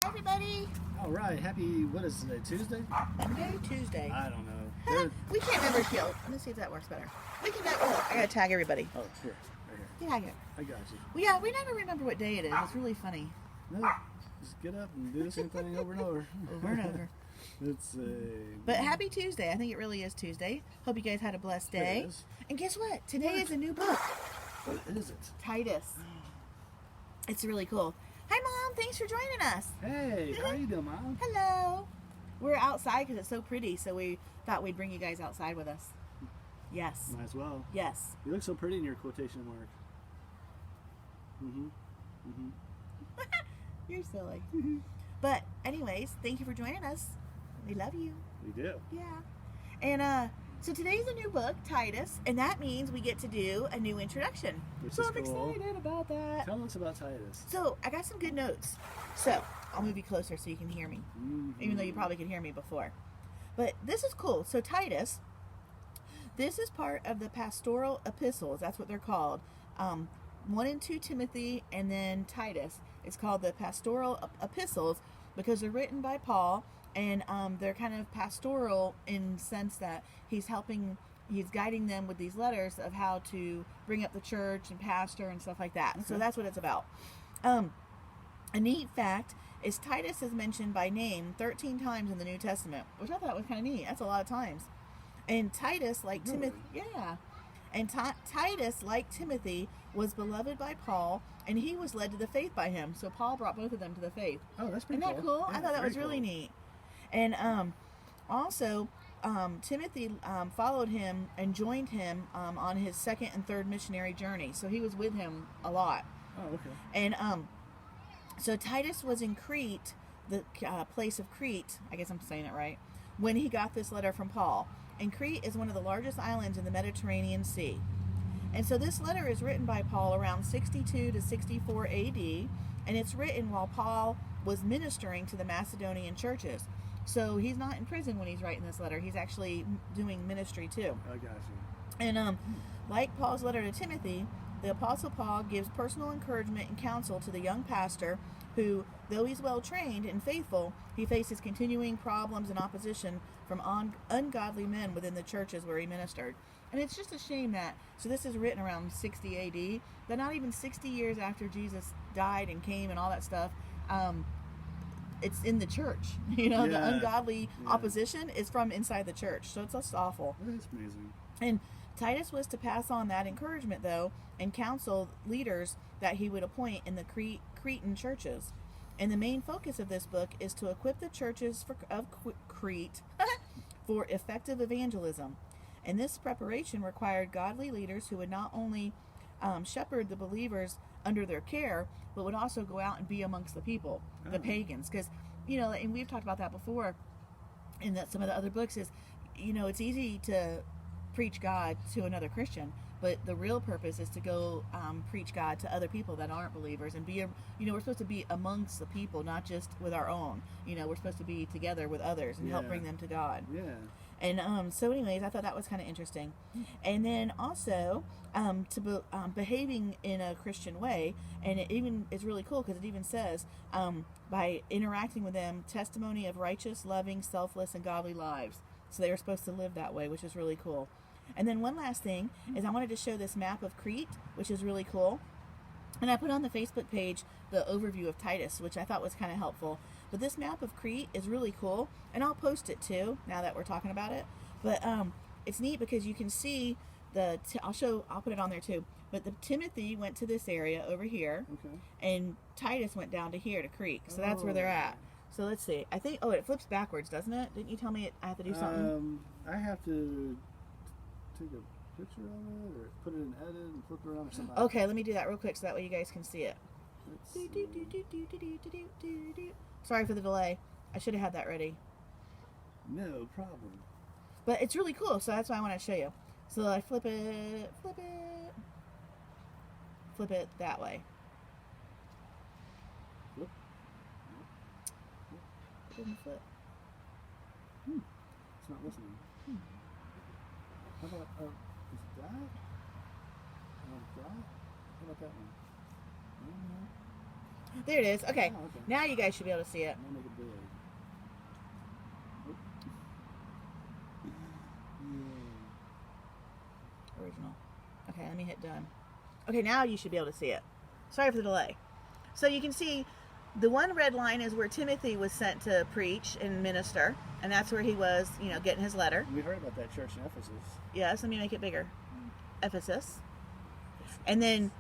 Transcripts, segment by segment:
everybody. All right, happy, what is today, Tuesday? Tuesday. I don't know. We can't remember shield. Let me see if that works better. We can. Oh, I gotta tag everybody. Oh, here, right here. Tag it. I got you. Well, yeah, we never remember what day it is. It's really funny. No, just get up and do the same thing over and over. Over and over. Let's see. But happy Tuesday. I think it really is Tuesday. Hope you guys had a blessed day. It is. And guess what? Today is a new book. What is it? Titus. It's really cool. Hi, Mom. Thanks for joining us. Hey, how you doing, Mom? Hello. We're outside because it's so pretty, so we thought we'd bring you guys outside with us. Yes. Might as well. Yes. You look so pretty in your quotation mark. You're silly. But anyways, thank you for joining us. We love you. We do. Yeah. And so today's a new book, Titus, and that means we get to do a new introduction. Which so is I'm cool. excited about that. Tell us about Titus. So I got some good notes. So I'll move you closer so you can hear me, even though you probably could hear me before. But this is cool. So Titus, this is part of the pastoral epistles. That's what they're called. 1 and 2 Timothy, and then Titus. It's called the pastoral epistles because they're written by Paul, and they're kind of pastoral in the sense that he's guiding them with these letters of how to bring up the church and pastor and stuff like that. Okay. So that's what it's about. A neat fact is Titus is mentioned by name 13 times in the New Testament, which I thought was kind of neat. That's a lot of times. And Titus, like Timothy, yeah. And Titus, like Timothy, was beloved by Paul, and he was led to the faith by him. So Paul brought both of them to the faith. Oh, that's pretty cool. Isn't that cool? Yeah, I thought that was really neat. And also, Timothy followed him and joined him on his second and third missionary journey. So he was with him a lot. Oh, okay. And so Titus was in Crete, the place of Crete, I guess I'm saying it right, when he got this letter from Paul. And Crete is one of the largest islands in the Mediterranean Sea. And so this letter is written by Paul around 62 to 64 AD, and it's written while Paul was ministering to the Macedonian churches. So he's not in prison when he's writing this letter. He's actually doing ministry too. I got you. And like Paul's letter to Timothy, the Apostle Paul gives personal encouragement and counsel to the young pastor who, though he's well trained and faithful, he faces continuing problems and opposition from ungodly men within the churches where he ministered. And it's just a shame that, so this is written around 60 AD, but not even 60 years after Jesus died and came and all that stuff, it's in the church. You know, the ungodly opposition is from inside the church. So it's just awful. That's amazing. And Titus was to pass on that encouragement, though, and counsel leaders that he would appoint in the Cretan churches. And the main focus of this book is to equip the churches of Crete for effective evangelism. And this preparation required godly leaders who would not only shepherd the believers under their care, but would also go out and be amongst the people, the pagans. Because, you know, and we've talked about that before in some of the other books, is, you know, it's easy to preach God to another Christian, but the real purpose is to go preach God to other people that aren't believers, and be, you know, we're supposed to be amongst the people, not just with our own. You know, we're supposed to be together with others and help bring them to God. Yeah. And so anyways, I thought that was kind of interesting. And then also behaving in a Christian way, and it even is really cool because it even says by interacting with them, testimony of righteous, loving, selfless, and godly lives. So they were supposed to live that way, which is really cool. And then one last thing is I wanted to show this map of Crete, which is really cool. And I put on the Facebook page the overview of Titus, which I thought was kind of helpful. But this map of Crete is really cool, and I'll post it too, now that we're talking about it. But it's neat because you can see I'll put it on there too. But the Timothy went to this area over here, and Titus went down to here to Crete. So that's where they're at. So let's see. I think, it flips backwards, doesn't it? Didn't you tell me I have to do something? I have to take a picture of it, or put it in edit and flip it around or something. Okay, let me do that real quick so that way you guys can see it. Sorry for the delay. I should have had that ready. No problem. But it's really cool, so that's why I want to show you. So I flip it that way. Flip. It didn't flip. It's not listening. How about, is that? How about that one? There it is. Okay. Oh, okay. Now you guys should be able to see it. I'm gonna make it big. Original. Okay, let me hit done. Okay, now you should be able to see it. Sorry for the delay. So you can see the one red line is where Timothy was sent to preach and minister, and that's where he was, you know, getting his letter. We heard about that church in Ephesus. Yes, let me make it bigger. Ephesus. And then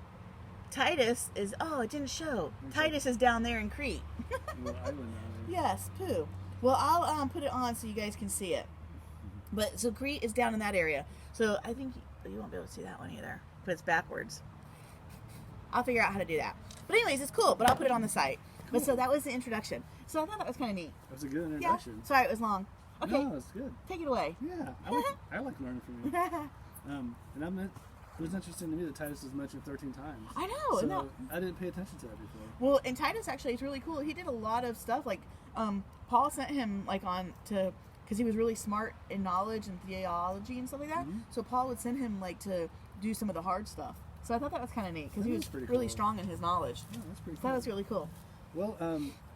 Titus is, oh, it didn't show. Titus is down there in Crete. Little island down there. Yes, poo. Well, I'll put it on so you guys can see it. But so Crete is down in that area. So I think you won't be able to see that one either, but it's backwards. I'll figure out how to do that. But anyways, it's cool. But I'll put it on the site. Cool. But so that was the introduction. So I thought that was kind of neat. That was a good Yeah. introduction. Sorry, it was long. Okay, No, it's good. take it away. Yeah, I like learning from you. And it was interesting to me that Titus is mentioned 13 times. I know. So No. I didn't pay attention to that before. Well, and Titus actually is really cool. He did a lot of stuff. Like, Paul sent him like on to because he was really smart in knowledge and theology and stuff like that. Mhm. So Paul would send him like to do some of the hard stuff. So I thought that was kind of neat because That he is was pretty really cool. strong in his knowledge. Yeah, that's pretty So cool. that was really cool. Well,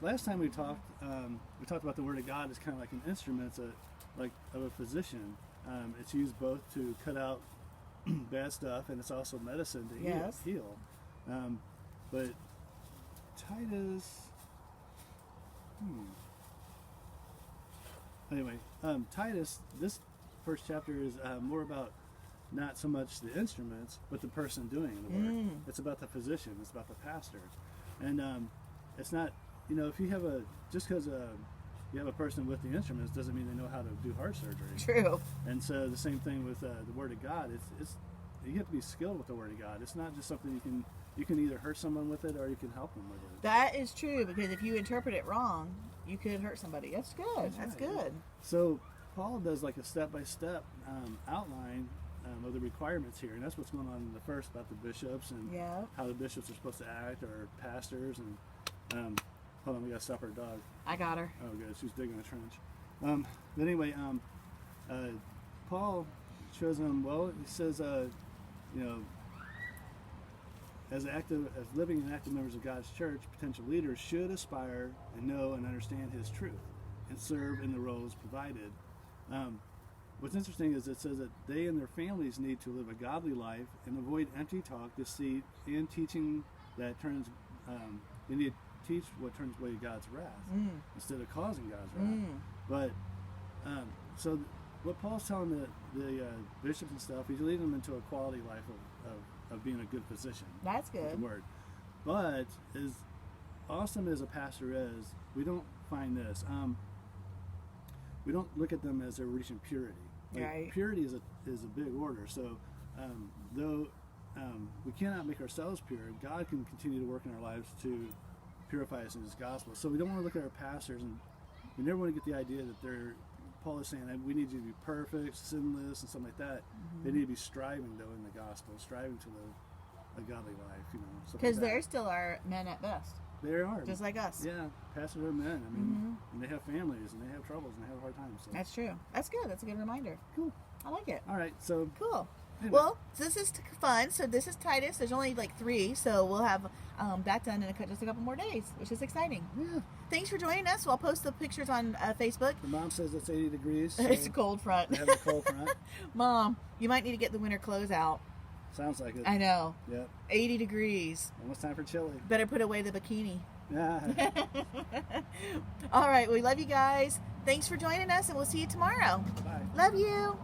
last time we talked about the Word of God as kind of like an instrument, like of a physician. It's used both to cut out bad stuff, and it's also medicine to Yes. heal. But Titus. Anyway, Titus. This first chapter is more about not so much the instruments, but the person doing the work. It's about the physician. It's about the pastor, and it's not. You know, if you have just because you have a person with the instruments doesn't mean they know how to do heart surgery. True. And so the same thing with the Word of God. It's you have to be skilled with the Word of God. It's not just something you can either hurt someone with it or you can help them with it. That is true because if you interpret it wrong, you could hurt somebody. That's good. That's right, good. So Paul does like a step-by-step outline of the requirements here, and that's what's going on in the first about the bishops and Yeah. how the bishops are supposed to act, or pastors. And hold on, we gotta stop our dog. I got her. Oh, good. She's digging a trench. But anyway, Paul shows them. Well, he says, you know, as living and active members of God's church, potential leaders should aspire and know and understand His truth and serve in the roles provided. What's interesting is it says that they and their families need to live a godly life and avoid empty talk, deceit, and teaching that turns. They need to teach what turns away God's wrath instead of causing God's wrath. But so what Paul's telling the bishops and stuff, he's leading them into a quality life of being a good physician. That's with good. the word. But as awesome as a pastor is, we don't find this. We don't look at them as they're reaching purity. Like, Right. Purity is a big order. So though we cannot make ourselves pure, God can continue to work in our lives to purify us in His gospel. So we don't want to look at our pastors, and we never want to get the idea that Paul is saying that we need you to be perfect, sinless, and something like that. They need to be striving, though, in the gospel, striving to live a godly life, you know. Because they still are men at best, They are. just like us. Yeah, pastors are men. I mean, and they have families, and they have troubles, and they have hard times. So. That's true. That's good. That's a good reminder. Cool. I like it. All right, so Cool. anyway. Well, this is fun. So this is Titus. There's only like 3, so we'll have that done in just a couple more days, which is exciting. Yeah. Thanks for joining us. I'll post the pictures on Facebook. The mom says it's 80 degrees. So It's a cold front. they have a cold front. Mom, you might need to get the winter clothes out. Sounds like it. I know. Yep. 80 degrees. Almost time for chili. Better put away the bikini. Yeah. All right. We love you guys. Thanks for joining us, and we'll see you tomorrow. Bye. Love you.